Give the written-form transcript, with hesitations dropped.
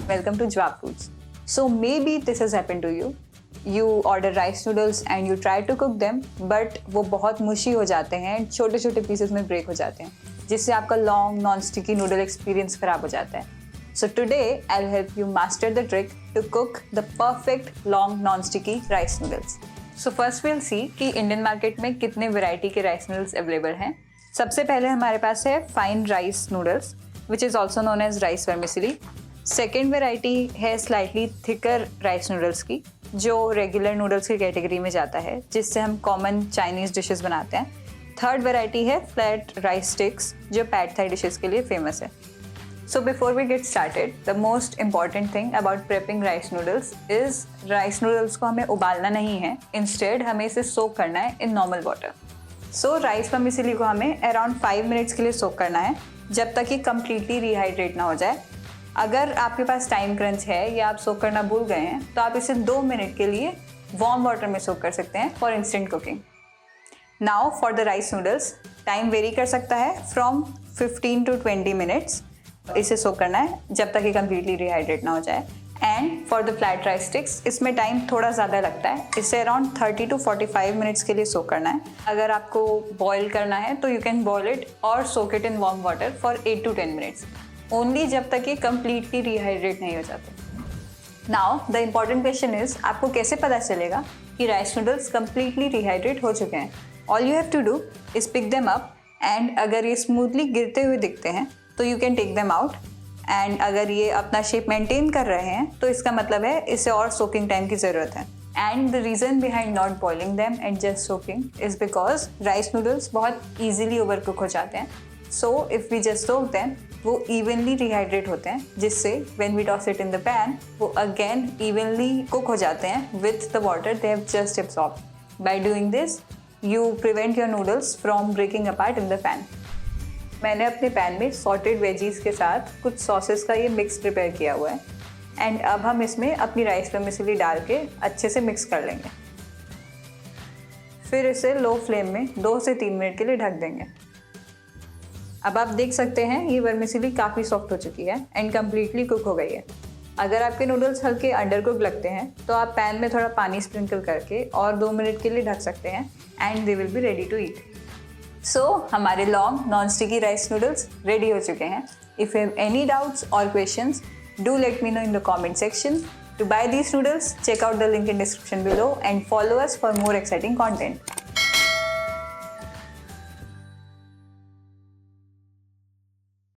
Welcome to Jwap Foods. So maybe this has happened to you. You order rice noodles and you try to cook them, but वो बहुत मुशी हो जाते हैं, छोटे छोटे pieces में ब्रेक हो जाते हैं, जिससे आपका long non sticky noodle experience खराब हो जाता है. So today I'll help you master the trick to cook the perfect long non-sticky rice noodles. So first we'll see कि इंडियन मार्केट में कितने वैरायटी के राइस नूडल्स अवेलेबल हैं. सबसे पहले हमारे पास है fine rice noodles, which is also known as rice vermicelli. Second variety है स्लाइटली थिकर राइस नूडल्स की, जो रेगुलर नूडल्स की कैटेगरी में जाता है, जिससे हम कॉमन चाइनीज़ डिशेस बनाते हैं. थर्ड वेराइटी है फ्लैट राइस स्टिक्स, जो पैड थाई डिशेस के लिए फेमस है. So before we get started, the most important thing about prepping rice noodles is rice noodles को हमें उबालना नहीं है, इंस्टेड हमें इसे सोक करना है in normal water. So rice vermicelli को हमें अराउंड 5 मिनट्स के लिए सोक करना है, जब तक ये कम्प्लीटली रिहाइड्रेट ना हो जाए. अगर आपके पास टाइम क्रंच है या आप सोक करना भूल गए हैं, तो आप इसे 2 मिनट के लिए वार्म वाटर में सोक कर सकते हैं for instant cooking. Now for the rice noodles, time very कर सकता है फ्रॉम 15 to 20 मिनट्स. इसे सोक करना है जब तक ये कम्प्लीटली रिहाइड्रेट ना हो जाए. And for the flat rice sticks, इसमें टाइम थोड़ा ज़्यादा लगता है. इसे अराउंड 30 to 45 मिनट्स के लिए सोक करना है. अगर आपको बॉयल करना है तो यू कैन बॉयल इट और soak it in warm water for 8 to 10 minutes, only जब तक ये कम्प्लीटली रिहाइड्रेट नहीं हो जाते. Now the important question is, आपको कैसे पता चलेगा कि राइस नूडल्स कम्प्लीटली रिहाइड्रेट हो चुके हैं? All you have to do is pick them up, and अगर ये स्मूथली गिरते हुए दिखते हैं तो you can take them out. And अगर ये अपना शेप मेंटेन कर रहे हैं तो इसका मतलब है इसे और सोकिंग टाइम की ज़रूरत है. And the reason behind not boiling them and just soaking is because rice noodles बहुत ईजिली ओवर कुक हो जाते हैं. So if we just soak them, वो इवनली रिहाइड्रेट होते हैं, जिससे when we toss it in the pan, वो again evenly cook हो जाते हैं with the water they have just absorbed. By doing this you prevent your noodles from breaking apart in the pan. मैंने अपने pan में sautéed veggies के साथ कुछ सॉसेस का ये मिक्स प्रिपेयर किया हुआ है. एंड अब हम इसमें अपनी राइस वर्मिसेली डाल के अच्छे से मिक्स कर लेंगे. फिर इसे लो फ्लेम में 2 से 3 मिनट के लिए ढक देंगे. अब आप देख सकते हैं ये वर्मिसेली काफ़ी सॉफ्ट हो चुकी है एंड कम्प्लीटली कुक हो गई है. अगर आपके नूडल्स हल्के अंडर कुक लगते हैं तो आप पैन में थोड़ा पानी स्प्रिंकल करके और 2 मिनट के लिए ढक सकते हैं, and they will be ready to eat. So हमारे long non sticky rice noodles ready हो चुके हैं. If you have any doubts और questions, do let me know in the comment section. To buy these noodles, check out the link in description below and follow us for more exciting content.